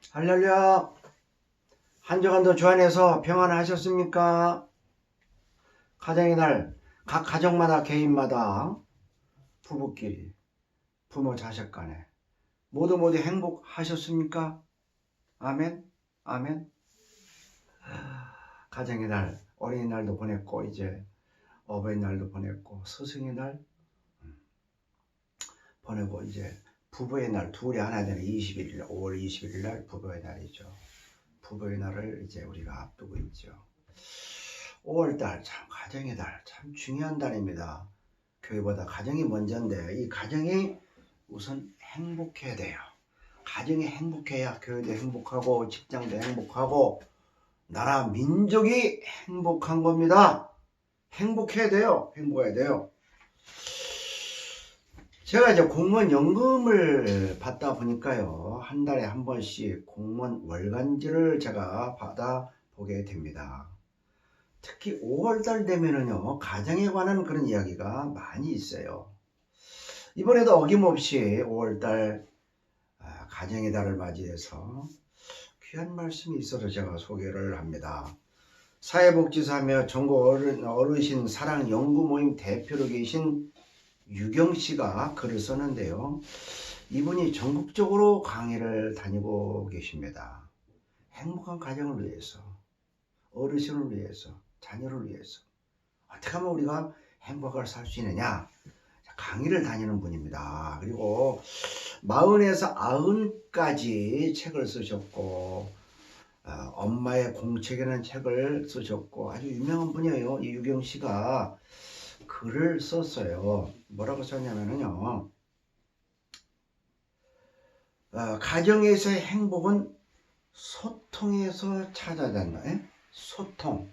할렐루야. 한 주간도 주 안에서 평안하셨습니까? 가정의 날, 각 가정마다 개인마다 부부끼리, 부모 자식 간에 모두 행복하셨습니까? 아멘, 아멘. 가정의 날, 어린이날도 보냈고 이제 어버이날도 보냈고 스승의 날 보내고 이제 부부의 날 둘이 하나 되는 21일, 5월 21일 날 부부의 날이죠. 부부의 날을 이제 우리가 앞두고 있죠. 5월달 참 가정의 달 참 중요한 달입니다. 교회보다 가정이 먼저인데 이 가정이 우선 행복해야 돼요. 가정이 행복해야 교회도 행복하고 직장도 행복하고 나라 민족이 행복한 겁니다. 행복해야 돼요. 행복해야 돼요. 제가 이제 공무원 연금을 받다 보니까요, 한 달에 한 번씩 공무원 월간지를 제가 받아보게 됩니다. 특히 5월달 되면은요, 가정에 관한 그런 이야기가 많이 있어요. 이번에도 어김없이 5월달 가정의 달을 맞이해서 귀한 말씀이 있어서 제가 소개를 합니다. 사회복지사며 전국 어르신 사랑 연구 모임 대표로 계신 유경 씨가 글을 썼는데요. 이분이 전국적으로 강의를 다니고 계십니다. 행복한 가정을 위해서, 어르신을 위해서, 자녀를 위해서 어떻게 하면 우리가 행복을 살 수 있느냐 강의를 다니는 분입니다. 그리고 40에서 90까지 책을 쓰셨고 엄마의 공책이라는 책을 쓰셨고 아주 유명한 분이에요. 이 유경 씨가 글을 썼어요. 뭐라고 썼냐면요. 가정에서의 행복은 소통에서 찾아간다. 소통.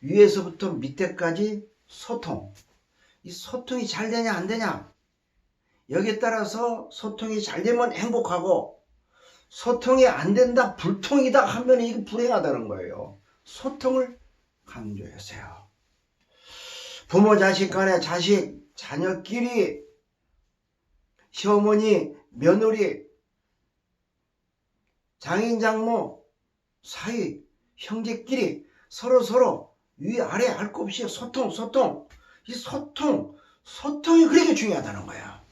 위에서부터 밑에까지 소통. 이 소통이 잘 되냐 안 되냐. 여기에 따라서 소통이 잘 되면 행복하고 소통이 안 된다 불통이다 하면 이게 불행하다는 거예요. 소통을 강조하세요. 부모 자식 간에 자식 자녀끼리 시어머니 며느리 장인 장모 사위 형제끼리 서로 위아래 할 것 없이 소통 이 소통이 그렇게 중요하다는 거야.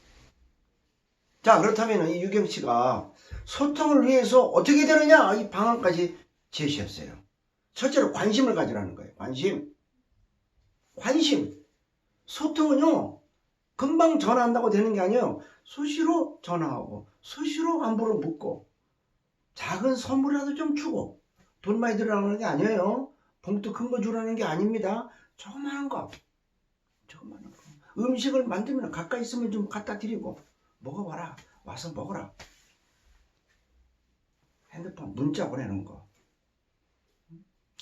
자, 그렇다면 이 유경 씨가 소통을 위해서 어떻게 되느냐 이 방안까지 제시했어요. 첫째로 관심을 가지라는 거예요. 관심. 소통은요 금방 전화한다고 되는 게 아니에요. 수시로 전화하고 수시로 안부를 묻고 작은 선물이라도 좀 주고 돈 많이 들어가는 게 아니에요. 봉투 큰 거 주라는 게 아닙니다. 조그마한 거. 음식을 만들면 가까이 있으면 좀 갖다 드리고 먹어봐라. 와서 먹어라. 핸드폰 문자 보내는 거.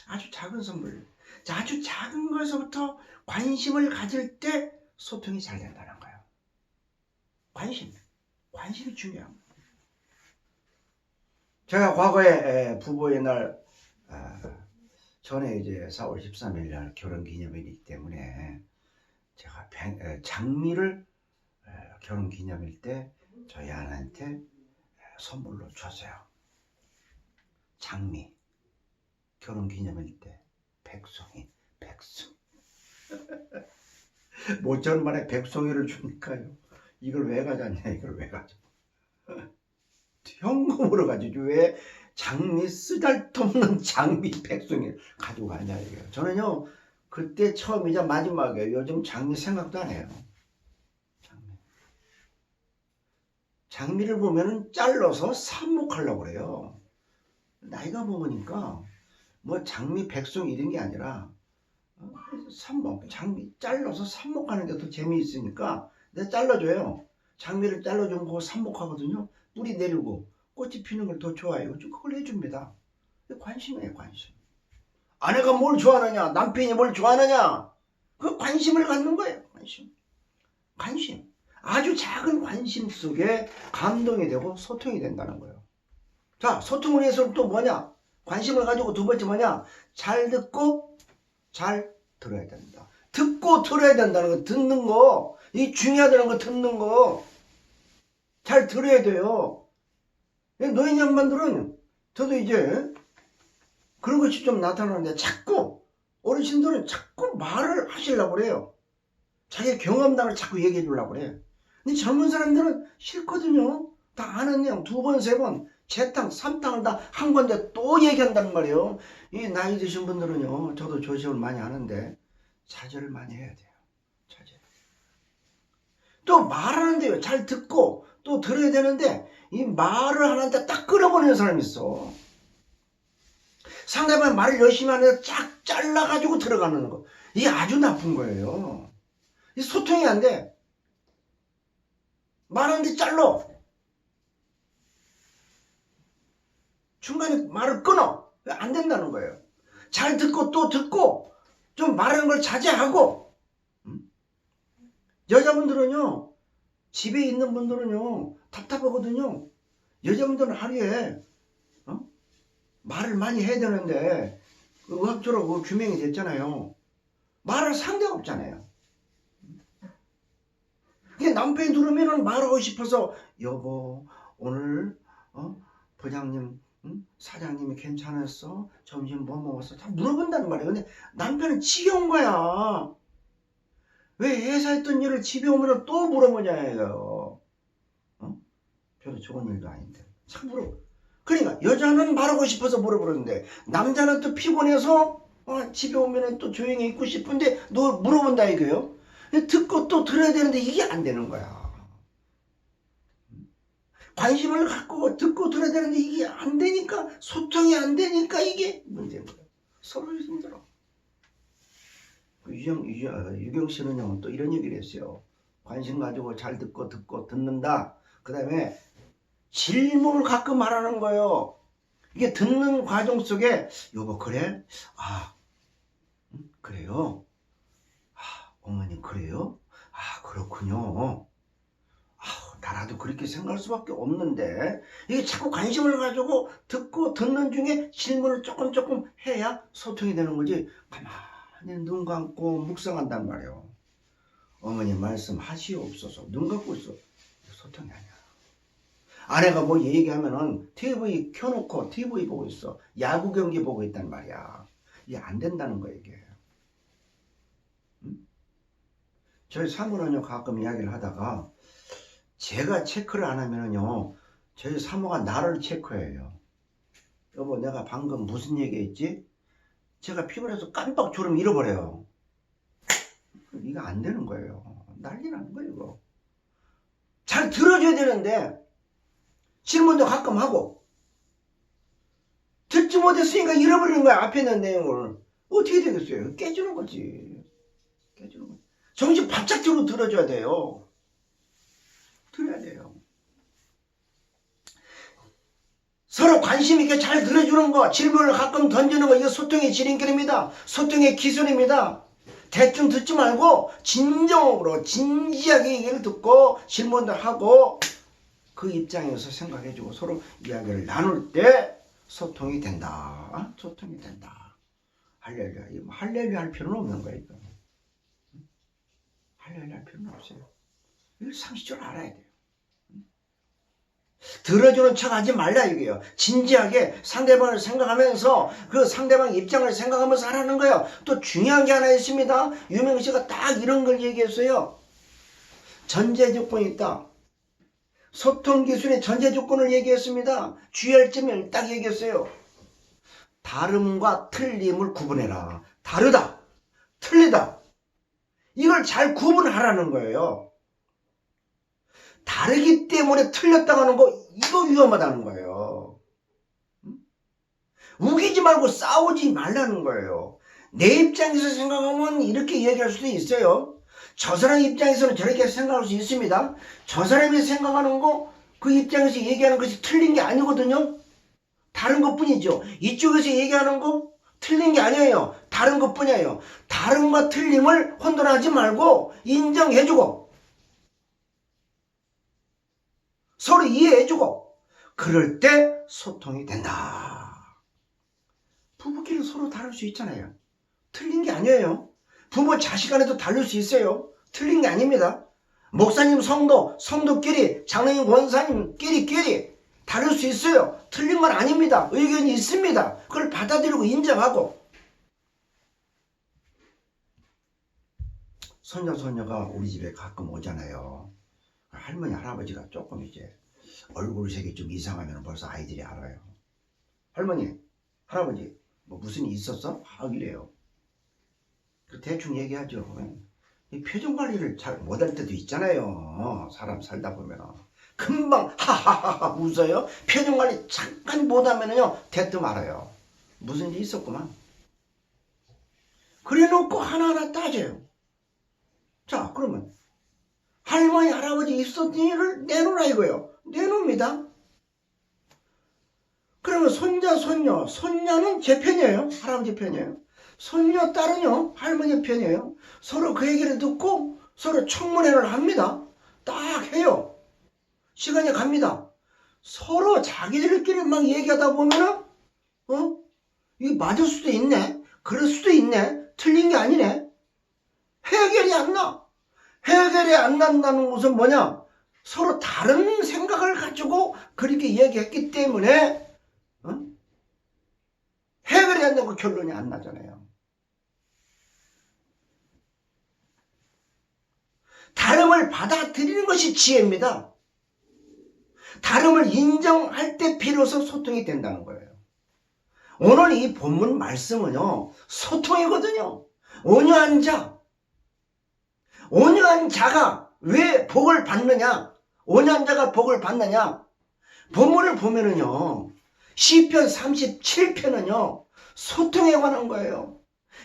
아주 작은 선물. 아주 작은 것에서부터 관심을 가질 때 소통이 잘 된다는 거예요. 관심이 중요한 거예요. 제가 과거에 부부의 날 전에 이제 4월 13일 날 결혼기념일이기 때문에 제가 장미를 결혼기념일 때 저희 아내한테 선물로 줬어요. 장미 결혼기념일 때 백송이 모처럼 백송이를 주니까요. 이걸 왜 가져왔냐 현금으로 가지고 왜 장미 쓰잘데없는 장미 백송이를 가지고 가냐 이거예요. 저는요 그때 처음이자 마지막이에요. 요즘 장미 생각도 안 해요. 장미를 보면은 잘라서 삽목하려고 그래요. 나이가 먹으니까 뭐 장미 백송 이런 게 아니라 삽목, 장미 잘라서 삽목하는 게 더 재미있으니까 내가 잘라줘요. 장미를 잘라주면 그거 삽목하거든요. 뿌리 내리고 꽃이 피는 걸 더 좋아해요. 그걸 해줍니다. 관심이에요. 관심. 아내가 뭘 좋아하느냐 남편이 뭘 좋아하느냐 그 관심을 갖는 거예요. 관심. 아주 작은 관심 속에 감동이 되고 소통이 된다는 거예요. 자, 소통을 위해서는 또 뭐냐? 관심을 가지고 두 번째 뭐냐? 잘 듣고 잘 들어야 된다. 듣고 들어야 된다는 거, 듣는 거, 이 중요하다는 거, 듣는 거 잘 들어야 돼요. 노인 양반들은 저도 이제 그런 것이 좀 나타나는데 자꾸 어르신들은 자꾸 말을 하시려고 그래요. 자기 경험담을 자꾸 얘기해 주려고 그래요. 근데 젊은 사람들은 싫거든요. 다 아는 내용 두 번, 세 번, 재탕, 삼탕을 다 한 건데 또 얘기한단 말이에요. 이 나이 드신 분들은요, 저도 조시을 많이 하는데 자제를 많이 해야 돼요. 자제. 또 말하는데요, 잘 듣고 또 들어야 되는데 이 말을 하는데 딱 끊어버리는 사람이 있어. 상대방 말을 열심히 하는데 쫙 잘라가지고 들어가는 거. 이게 아주 나쁜 거예요. 이 소통이 안 돼. 말하는데 잘라. 중간에 말을 끊어. 안 된다는 거예요. 잘 듣고 또 듣고 좀 말하는 걸 자제하고. 여자분들은요, 집에 있는 분들은요 답답하거든요. 여자분들은 하루에 말을 많이 해야 되는데 의학적으로 규명이 됐잖아요. 말할 상대가 없잖아요. 남편이 누르면 말하고 싶어서 여보 오늘 부장님 사장님이 괜찮았어? 점심 뭐 먹었어? 다 물어본다는 말이에요. 근데 남편은 지겨운 거야. 왜 회사에 있던 일을 집에 오면 또 물어보냐예요. 별로 좋은 일도 아닌데 참 물어. 그러니까 여자는 말하고 싶어서 물어보는데 남자는 또 피곤해서 집에 오면 또 조용히 있고 싶은데 너 물어본다 이거요. 듣고 또 들어야 되는데 이게 안 되는 거야. 관심을 갖고 듣고 들어야 되는데 이게 안 되니까, 소통이 안 되니까 이게 문제인 거예요. 서로 힘들어. 유경 씨는요 또 이런 얘기를 했어요. 관심 가지고 잘 듣고 듣는다. 그 다음에 질문을 가끔 하라는 거예요. 이게 듣는 과정 속에 여보 그래? 그래요? 어머님 그래요? 그렇군요. 나라도 그렇게 생각할 수밖에 없는데 이게 자꾸 관심을 가지고 듣고 듣는 중에 질문을 조금 해야 소통이 되는 거지. 가만히 눈 감고 묵상한단 말이에요. 어머님 말씀하시옵소서. 눈 감고 있어. 소통이 아니야. 아내가 뭐 얘기하면은 TV 켜놓고 TV 보고 있어. 야구 경기 보고 있단 말이야. 이게 안 된다는 거야 이게. 저희 사모는요 가끔 이야기를 하다가 제가 체크를 안 하면은요 저희 사모가 나를 체크해요. 여보 내가 방금 무슨 얘기했지? 제가 피곤해서 깜빡 졸음 잃어버려요. 이거 안 되는 거예요. 난리 나는 거예요 이거. 잘 들어줘야 되는데 질문도 가끔 하고 듣지 못했으니까 잃어버리는 거야. 앞에 있는 내용을. 어떻게 되겠어요? 깨지는 거지. 깨지는 거지. 정신 바짝 들어줘야 돼요. 들어야 돼요. 서로 관심 있게 잘 들어주는 거, 질문을 가끔 던지는 거, 이거 소통의 지름길입니다. 소통의 기술입니다. 대충 듣지 말고 진정으로 진지하게 얘기를 듣고 질문도 하고 그 입장에서 생각해주고 서로 이야기를 나눌 때 소통이 된다. 소통이 된다. 할렐루야. 할렐루야 할 필요는 없는 거예요. 이거. 할렐루야 할 필요는 없어요. 이걸 상식적으로 알아야 돼요. 들어주는 척 하지 말라 이게요. 진지하게 상대방을 생각하면서 그 상대방 입장을 생각하면서 하라는 거예요. 또 중요한 게 하나 있습니다. 유명 씨가 딱 이런 걸 얘기했어요. 전제 조건이 있다. 소통 기술의 전제 조건을 얘기했습니다. 주의할 점을 딱 얘기했어요. 다름과 틀림을 구분해라. 다르다. 틀리다. 이걸 잘 구분하라는 거예요. 다르기 때문에 틀렸다고 하는 거 이거 위험하다는 거예요. 우기지 말고 싸우지 말라는 거예요. 내 입장에서 생각하면 이렇게 얘기할 수도 있어요. 저 사람 입장에서는 저렇게 생각할 수 있습니다. 저 사람이 생각하는 거 그 입장에서 얘기하는 것이 틀린 게 아니거든요. 다른 것뿐이죠. 이쪽에서 얘기하는 거 틀린 게 아니에요. 다른 것뿐이에요. 다른과 틀림을 혼돈하지 말고 인정해주고 서로 이해해주고 그럴 때 소통이 된다. 부부끼리 서로 다를 수 있잖아요. 틀린 게 아니에요. 부모 자식 간에도 다를 수 있어요. 틀린 게 아닙니다. 목사님 성도끼리 장로님 권사님끼리 다를 수 있어요. 틀린 건 아닙니다. 의견이 있습니다. 그걸 받아들이고 인정하고. 손자 손녀가 우리 집에 가끔 오잖아요. 할머니 할아버지가 조금 이제 얼굴색이 좀 이상하면 벌써 아이들이 알아요. 할머니 할아버지 뭐 무슨 일 있었어? 이래요. 대충 얘기하죠. 이 표정 관리를 잘 못할 때도 있잖아요. 사람 살다 보면 금방 하하하하 웃어요. 표정 관리 잠깐 못하면요 대뜸 알아요. 무슨 일이 있었구만. 그래 놓고 하나하나 따져요. 자, 그러면 할머니 할아버지 있었던 일을 내놓으라 이거예요. 내놓습니다. 그러면 손자 손녀, 손녀는 제 편이에요. 할아버지 편이에요. 손녀 딸은요 할머니 편이에요. 서로 그 얘기를 듣고 서로 청문회를 합니다. 딱 해요. 시간이 갑니다. 서로 자기들끼리 막 얘기하다 보면은 이게 맞을 수도 있네, 그럴 수도 있네, 틀린 게 아니네. 해결이 안 나. 해결이 안 난다는 것은 뭐냐? 서로 다른 생각을 가지고 그렇게 얘기했기 때문에 해결이 안 되고 결론이 안 나잖아요. 다름을 받아들이는 것이 지혜입니다. 다름을 인정할 때 비로소 소통이 된다는 거예요. 오늘 이 본문 말씀은요 소통이거든요. 온유한 자, 온유한 자가 왜 복을 받느냐? 온유한 자가 복을 받느냐? 본문을 보면은요 시편 37편은요 소통에 관한 거예요.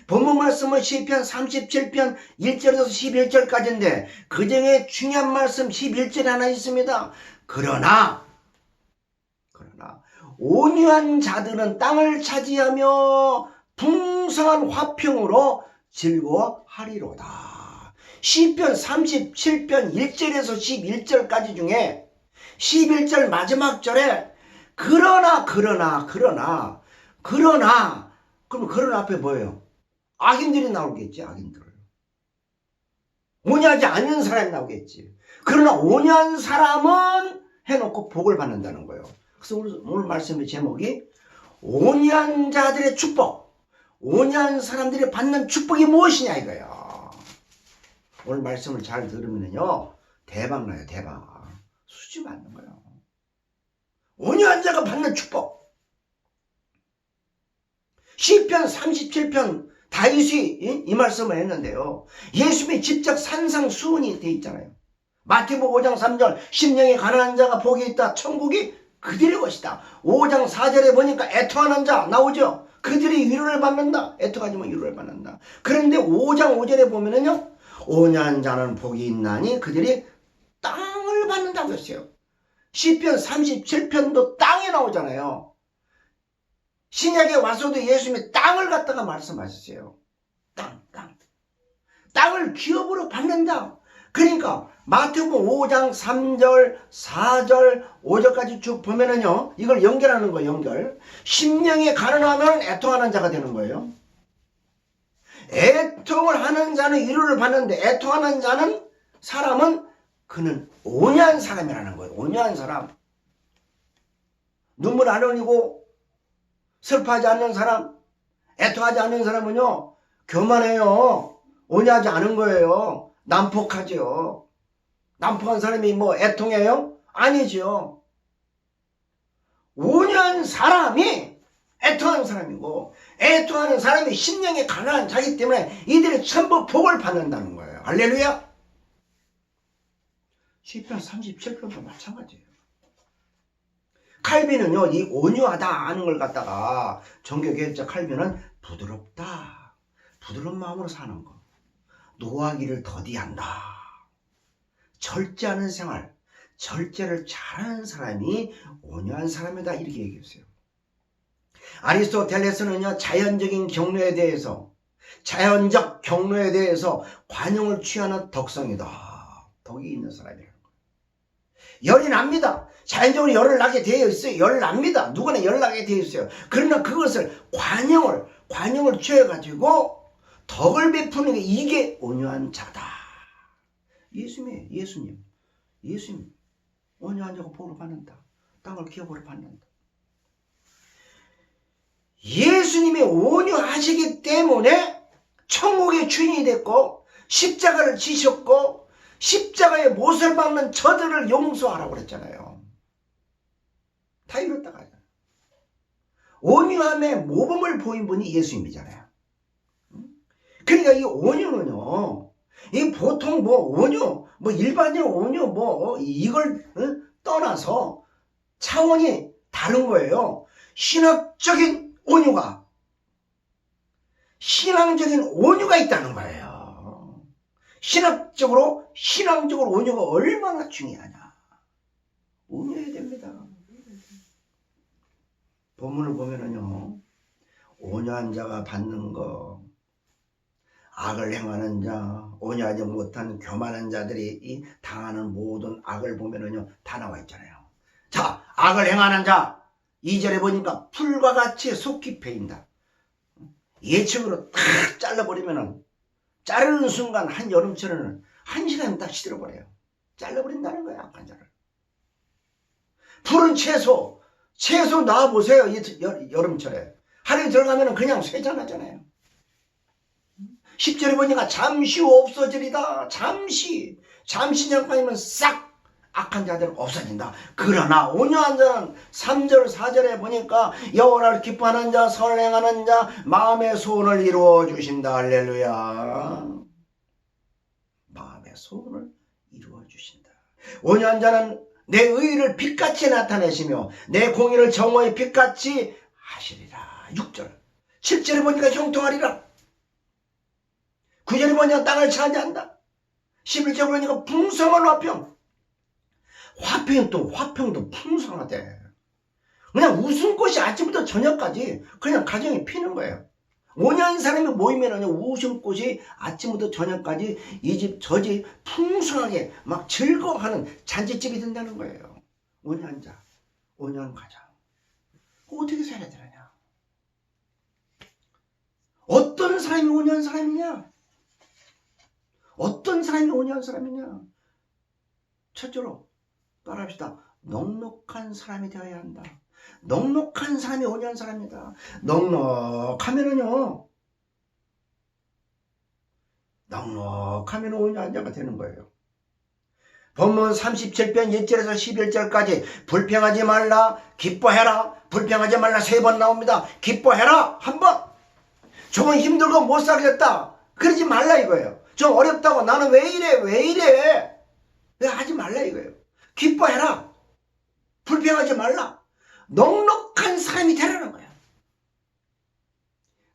본문 말씀은 시편 37편 1절에서 11절까지인데 그 중에 중요한 말씀 11절에 하나 있습니다. 그러나 온유한 자들은 땅을 차지하며 풍성한 화평으로 즐거워하리로다. 시편 37편 1절에서 11절까지 중에 11절 마지막 절에 그러나 그럼 그러나 앞에 뭐예요? 악인들이 나오겠지. 악인들. 온유하지 않는 사람이 나오겠지. 그러나 온유한 사람은 해놓고 복을 받는다는 거예요. 그래서 오늘 말씀의 제목이 온유한 자들의 축복, 온유한 사람들이 받는 축복이 무엇이냐 이거예요. 오늘 말씀을 잘 들으면요 대박 나요. 대박. 수지 맞는 거예요. 온유한 자가 받는 축복. 시편 37편 다윗이 이 말씀을 했는데요. 예수님의 직접 산상수훈이 돼 있잖아요. 마태복음 5장 3절 심령이 가난한 자가 복이 있다. 천국이 그들의 것이다. 5장 4절에 보니까 애통하는 자 나오죠. 그들이 위로를 받는다. 애통하지만 위로를 받는다. 그런데 5장 5절에 보면은요. 온유한 자는 복이 있나니 그들이 땅을 받는다고 했어요. 시편 37편도 땅이 나오잖아요. 신약에 와서도 예수님이 땅을 갖다가 말씀하셨어요. 땅을 기업으로 받는다. 그러니까 마태복음 5장 3절, 4절, 5절까지 쭉 보면은요. 이걸 연결하는 거예요. 연결. 심령이 가난하면 애통하는 자가 되는 거예요. 애통을 하는 자는 위로를 받는데 애통하는 자는 사람은 그는 온유한 사람이라는 거예요. 온유한 사람. 눈물 안 흘리고 슬퍼하지 않는 사람, 애통하지 않는 사람은요 교만해요. 온유하지 않은 거예요. 난폭하죠. 난폭한 사람이 뭐 애통해요? 아니죠. 온유한 사람이 애통하는 사람이고 애통하는 사람이 심령이 가난한 자이기 때문에 이들이 전부 복을 받는다는 거예요. 할렐루야. 시편 37편도 마찬가지예요. 칼빈은요 이 온유하다 하는 걸 갖다가 종교개혁자 칼빈은 부드럽다, 부드러운 마음으로 사는 거, 노하기를 더디한다, 절제하는 생활, 절제를 잘하는 사람이 온유한 사람이다 이렇게 얘기했어요. 아리스토텔레스는요 자연적 경로에 대해서 관용을 취하는 덕성이다. 덕이 있는 사람이라는 거예요. 열이 납니다. 자연적으로 열을 나게 되어 있어요. 열 납니다. 누구나 열 나게 되어 있어요. 그러나 그것을 관용을 취해가지고 덕을 베푸는 게 이게 온유한 자다. 예수님 온유한 자가 복을 받는다. 땅을 기업으로 받는다. 예수님이 온유하시기 때문에 천국의 주인이 됐고 십자가를 지셨고 십자가의 못을 박는 저들을 용서하라고 그랬잖아요. 다 이렇다 가요. 온유함의 모범을 보인 분이 예수님이잖아요. 그러니까 이 온유는요, 이 보통 뭐 온유, 뭐 일반적 온유, 뭐 이걸 떠나서 차원이 다른 거예요. 신학적인 온유가, 신앙적인 온유가 있다는 거예요. 신앙적으로 온유가 얼마나 중요하냐. 온유해야 됩니다. 본문을 보면은요, 온유한 자가 받는 거, 악을 행하는 자, 온유하지 못한 교만한 자들이 이 당하는 모든 악을 보면은요, 다 나와 있잖아요. 자, 악을 행하는 자, 2절에 보니까 풀과 같이 속히 베인다. 예측으로 탁 잘라버리면은, 자르는 순간 한 여름철에는 1시간 딱 시들어버려요. 잘라버린다는 거야, 악한 자를. 푸른 채소 놔보세요, 여름철에. 하루에 들어가면은 그냥 쇠잔하잖아요. 10절에 보니까 잠시 후 없어지리다. 잠시 잠깐이면 싹 악한 자들은 없어진다. 그러나 온유한 자는 3절 4절에 보니까 여호와를 기뻐하는 자, 선을 행하는 자, 마음의 소원을 이루어 주신다. 할렐루야. 마음의 소원을 이루어 주신다. 온유한 자는 내 의를 빛같이 나타내시며 내 공의를 정오의 빛같이 하시리라. 6절 7절에 보니까 형통하리라. 9절에 보니까 땅을 차지한다. 11절에 보니까 풍성한 화평도 풍성하대. 그냥 웃음꽃이 아침부터 저녁까지 그냥 가정이 피는 거예요. 온유한 사람이 모이면 웃음꽃이 아침부터 저녁까지 이 집 저 집 풍성하게 막 즐거워하는 잔치집이 된다는 거예요. 온유한 자, 온유한 가정. 어떻게 살아야 되느냐? 어떤 사람이 온유한 사람이냐? 어떤 사람이 온유한 사람이냐? 첫째로 따라합시다. 넉넉한 사람이 되어야 한다. 넉넉한 사람이 온유한 사람이다. 넉넉하면은 온유한 자가 되는 거예요. 본문 37편 1절에서 11절까지 불평하지 말라, 기뻐해라. 불평하지 말라 3번 나옵니다. 기뻐해라 1번. 조금 힘들고 못 살겠다. 그러지 말라 이거예요. 좀 어렵다고 나는 왜 이래 왜 하지 말라 이거예요. 기뻐해라. 불평하지 말라. 넉넉한 사람이 되라는 거야.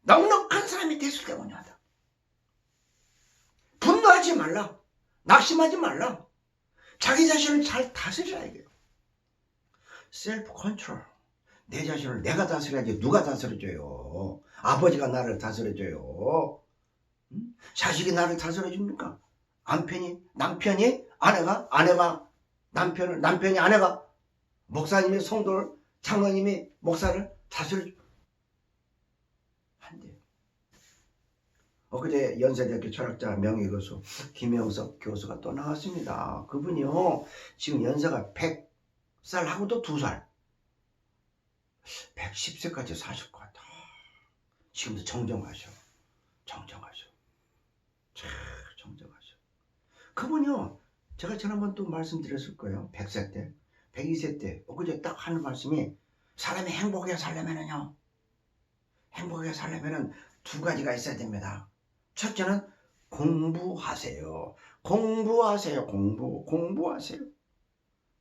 넉넉한 사람이 됐을 때 온유하다. 분노하지 말라. 낙심하지 말라. 자기 자신을 잘 다스리라 이거예요. 셀프 컨트롤. 내 자신을 내가 다스려야지 누가 다스려줘요. 아버지가 나를 다스려줘요. 자식이 나를 다스려줍니까? 남편이 아내가 남편이 아내가 목사님이 성도를 장로님이 목사를 다스려 안 돼요. 엊그제 연세대학교 철학자 명예교수 김영석 교수가 또 나왔습니다. 그분이요 지금 연세가 100살 하고도 2살 110세까지 사실 것 같아. 지금도 정정하셔. 그분이요 제가 지난번 또 말씀드렸을 거예요. 100세 때 102세 때 엊그제 딱 하는 말씀이 사람이 행복하게 살려면은요 행복하게 살려면은 2가지가 있어야 됩니다. 첫째는 공부하세요. 공부하세요.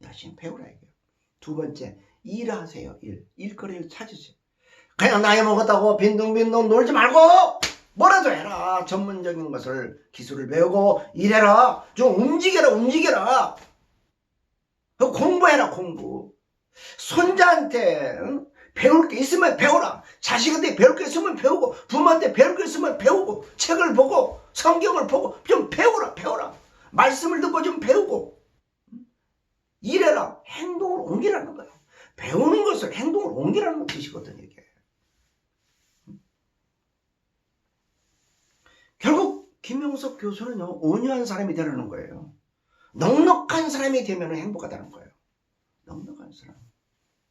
열심히 배우라 이거예요. 2번째 일하세요. 일거리를 찾으세요. 그냥 나이 먹었다고 빈둥빈둥 놀지 말고 뭐라도 해라. 전문적인 것을 기술을 배우고 일해라. 좀 움직여라. 공부해라. 손자한테 배울 게 있으면 배워라. 자식한테 배울 게 있으면 배우고 부모한테 배울 게 있으면 배우고 책을 보고 성경을 보고 좀 배워라. 말씀을 듣고 좀 배우고 일해라. 행동을 옮기라는 거야. 배우는 것을 행동을 옮기라는 뜻이거든요. 이게. 결국 김영석 교수는요 온유한 사람이 되라는 거예요. 넉넉한 사람이 되면 행복하다는 거예요. 넉넉한 사람.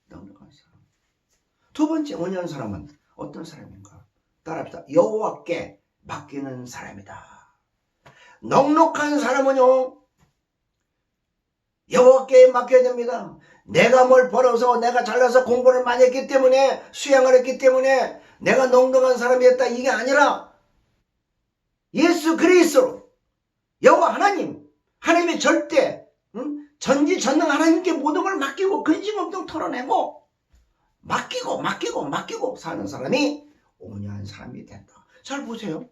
넉넉한 사람. 두 번째 온유한 사람은 어떤 사람인가? 따라합시다. 여호와께 맡기는 사람이다. 넉넉한 사람은요, 여호와께 맡겨야 됩니다. 내가 뭘 벌어서 내가 잘나서 공부를 많이 했기 때문에 수양을 했기 때문에 내가 넉넉한 사람이었다 이게 아니라 예수 그리스도 여호와 하나님의 절대 전지전능 하나님께 모든 걸 맡기고 근심없동 털어내고 맡기고 사는 사람이 온유한 사람이 된다. 잘 보세요.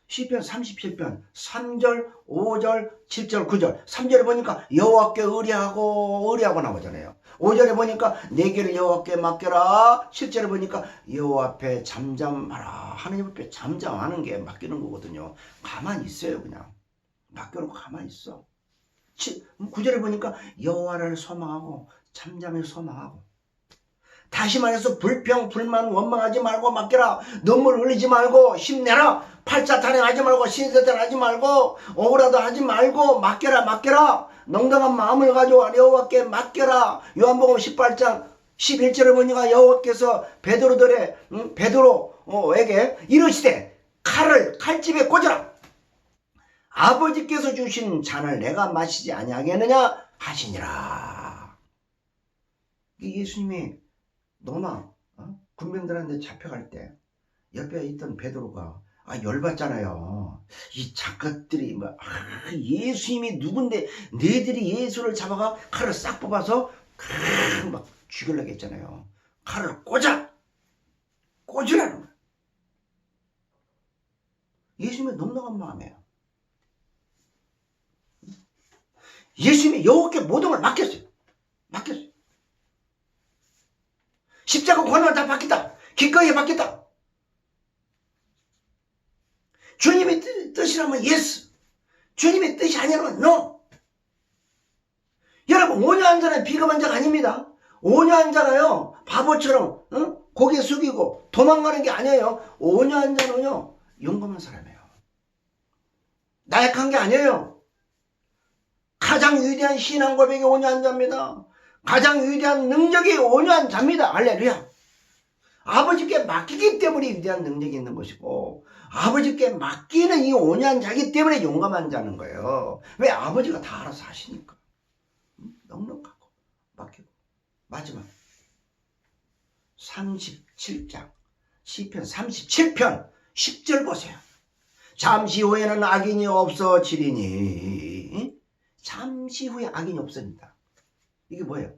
시편 37편 3절 5절 7절 9절 3절에 보니까 여호와께 의뢰하고 나오잖아요. 5절에 보니까 내 길을 여호와께 맡겨라. 7절에 보니까 여호와 앞에 잠잠하라. 하나님 앞에 잠잠하는 게 맡기는 거거든요. 가만히 있어요. 그냥 맡겨놓고 가만히 있어. 9절에 보니까 여호와를 소망하고 잠잠히 소망하고. 다시 말해서 불평, 불만, 원망하지 말고 맡겨라. 눈물 흘리지 말고 힘내라. 팔자 타령하지 말고 신세탄 하지 말고 억울하다 하지 말고 맡겨라. 넉넉한 마음을 가지고 여호와께 맡겨라. 요한복음 18장 11절에 보니까 여호와께서 베드로에게 이르시되 칼집에 꽂아라. 아버지께서 주신 잔을 내가 마시지 아니하겠느냐 하시니라. 예수님이 노마 군병들한테 잡혀갈 때 옆에 있던 베드로가 열받잖아요. 이 작가들이 예수님이 누군데 너희들이 예수를 잡아가 칼을 싹 뽑아서 막 죽이려고 했잖아요. 칼을 꽂으라는 거야. 예수님의 넉넉한 마음이에요. 예수님이 여호와께 모든 걸 맡겼어요. 십자가 고난을 다 받겠다. 기꺼이 받겠다. 주님의 뜻이라면 예스. 주님의 뜻이 아니라면 노. 여러분 온유한 자는 비겁한 자가 아닙니다. 온유한 자가요 바보처럼 고개 숙이고 도망가는 게 아니에요. 온유한 자는요 용감한 사람이에요. 나약한 게 아니에요. 가장 위대한 신앙 고백이 온유한 자입니다. 가장 위대한 능력이 온유한 자입니다. 할렐루야. 아버지께 맡기기 때문에 위대한 능력이 있는 것이고 아버지께 맡기는 이 온유한 자이기 때문에 용감한 자는 거예요. 왜? 아버지가 다 알아서 하시니까. 넉넉하고 맡기고. 마지막 37장 시편 37편 10절 보세요. 잠시 후에는 악인이 없어지리니. 잠시 후에 악인이 없어진다. 이게 뭐예요?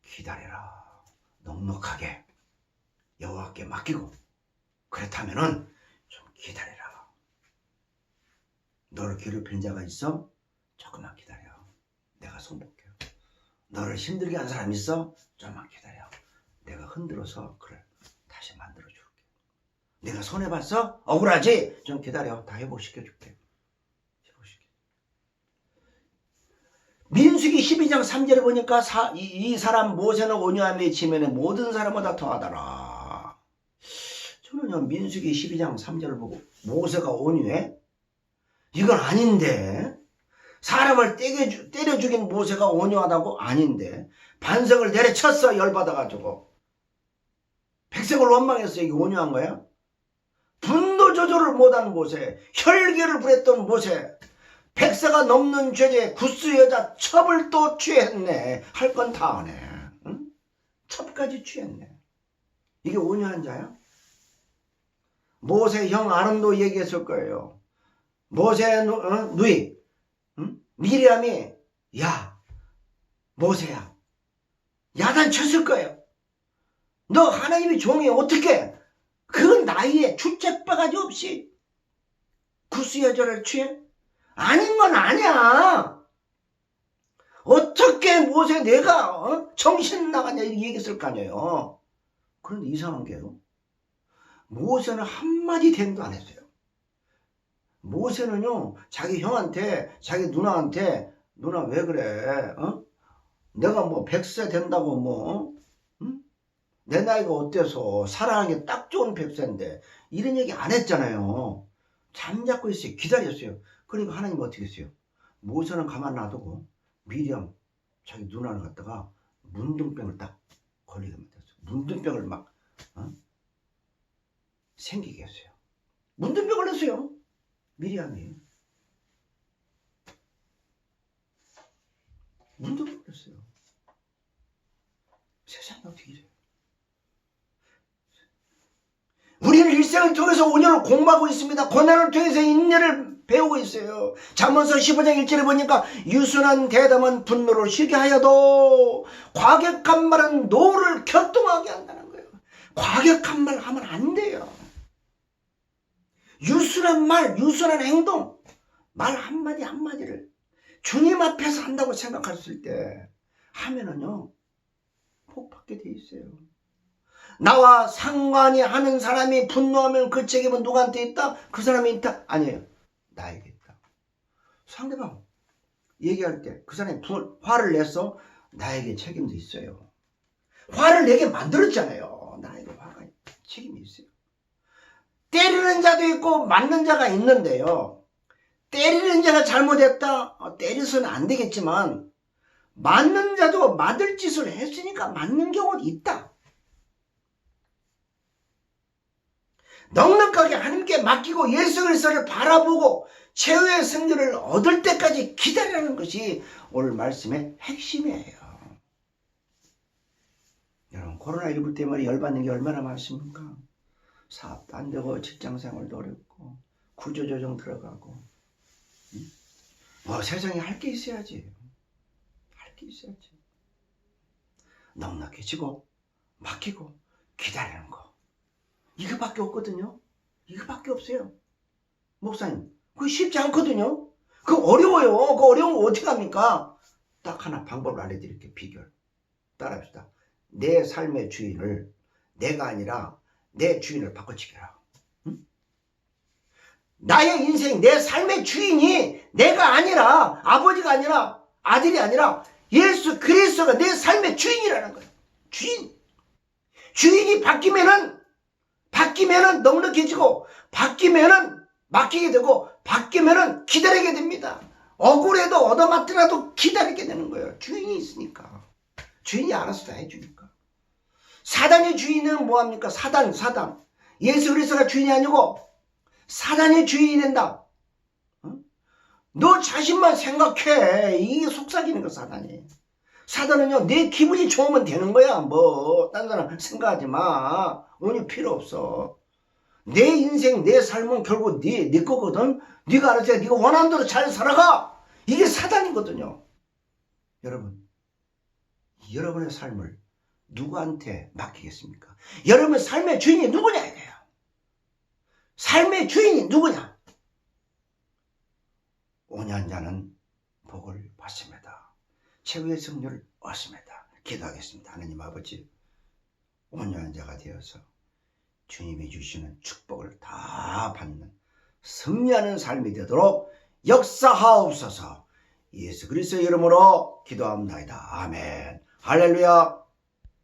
기다려라. 넉넉하게 여호와께 맡기고 그렇다면은 좀 기다려라. 너를 괴롭히는 자가 있어? 조금만 기다려. 내가 손볼게요. 너를 힘들게 한 사람 있어? 좀만 기다려. 내가 흔들어서 그걸 다시 만들어줄게. 내가 손해봤어? 억울하지? 좀 기다려. 다 회복시켜줄게. 민수기 12장 3절에 보니까 이 사람 모세는 온유함에 지면에 모든 사람보다 더하더라. 저는요 민수기 12장 3절을 보고 모세가 온유해? 이건 아닌데. 사람을 때려 죽인 모세가 온유하다고? 아닌데. 반석을 내려쳤어. 열받아가지고. 백성을 원망했어. 이게 온유한 거야? 분노 조절을 못한 모세, 혈기를 부렸던 모세, 백사가 넘는 죄에 구스 여자 첩을 또 취했네. 할 건 다 하네. 응? 첩까지 취했네. 이게 온유한 자야? 모세 형 아론도 얘기했을 거예요. 모세 누이 미리암이 야 모세야 야단 쳤을 거예요. 너 하나님이 종이 어떻게 그 나이에 출첵바가지 없이 구스 여자를 취해? 아닌 건 아니야. 어떻게 모세 내가 정신 나갔냐 이렇게 얘기했을 거 아니에요. 그런데 이상한 게요. 모세는 한마디 대응도 안 했어요. 모세는요 자기 형한테 자기 누나한테 누나 왜 그래? 내가 뭐 100세 된다고 뭐 내 나이가 어때서 사랑하기 딱 좋은 100세인데 이런 얘기 안 했잖아요. 잠잡고 있어요. 기다렸어요. 그러니까 하나님 어떻게 했어요? 모세는 가만 놔두고 미리암 자기 누나를 갖다가 문둥병을 딱 걸리게 만들었어요. 문둥병을 막 생기게 했어요. 문둥병 걸렸어요. 미리암이 문둥병 걸렸어요. 세상이 어떻게 이래요? 우리는 일생을 통해서 5년을 공부하고 있습니다. 고난을 통해서 인내를 배우고 있어요. 잠언서 15장 1절에 보니까 유순한 대담은 분노를 쉬게 하여도 과격한 말은 노를 격동하게 한다는 거예요. 과격한 말 하면 안 돼요. 유순한 말, 유순한 행동, 말 한마디 한마디를 주님 앞에서 한다고 생각했을 때 하면은요 복 받게 돼 있어요. 나와 상관이 하는 사람이 분노하면 그 책임은 누구한테 있다? 그 사람이 있다? 아니에요. 나에게 있다. 상대방 얘기할 때 그 사람이 화를 내서 나에게 책임도 있어요. 화를 내게 만들었잖아요. 나에게 화가 책임이 있어요. 때리는 자도 있고 맞는 자가 있는데요. 때리는 자가 잘못했다? 때려서는 안 되겠지만 맞는 자도 맞을 짓을 했으니까 맞는 경우는 있다. 넉넉하게 하나님께 맡기고 예수 그리스도를 바라보고 최후의 승리를 얻을 때까지 기다리는 것이 오늘 말씀의 핵심이에요. 여러분 코로나19 때문에 열받는 게 얼마나 많습니까? 사업도 안 되고 직장생활도 어렵고 구조조정 들어가고 뭐 세상에 할 게 있어야지. 할 게 있어야지. 넉넉해지고 맡기고 기다리는 거. 이거밖에 없거든요. 이거밖에 없어요. 목사님, 그거 쉽지 않거든요. 그거 어려워요. 그거 어려운 거 어떻게 합니까? 딱 하나 방법을 알려드릴게요. 비결. 따라합시다. 내 삶의 주인을 내가 아니라 내 주인을 바꿔치기라. 응? 나의 인생, 내 삶의 주인이 내가 아니라 아버지가 아니라 아들이 아니라 예수 그리스도가 내 삶의 주인이라는 거예요. 주인. 주인이 바뀌면은 넉넉해지고 바뀌면은 맡기게 되고 바뀌면은 기다리게 됩니다. 억울해도 얻어맞더라도 기다리게 되는 거예요. 주인이 있으니까. 주인이 알아서 다 해주니까. 사단의 주인은 뭐합니까? 사단. 예수 그리스도가 주인이 아니고 사단의 주인이 된다. 너 자신만 생각해. 이게 속삭이는 거 사단이. 사단은요 내 기분이 좋으면 되는 거야. 뭐 딴 사람 생각하지 마. 오늘 필요 없어. 내 인생 내 삶은 결국 네 거거든. 네가 알아서 네가 원하는 대로 잘 살아가. 이게 사단이거든요. 여러분의 삶을 누구한테 맡기겠습니까? 여러분의 삶의 주인이 누구냐 이거예요. 삶의 주인이 누구냐? 온유한 자는 복을 받습니다. 최후의 승리를 얻습니다. 기도하겠습니다. 하나님 아버지, 온유한 자가 되어서 주님이 주시는 축복을 다 받는 승리하는 삶이 되도록 역사하옵소서. 예수 그리스도의 이름으로 기도합니다. 아멘. 할렐루야.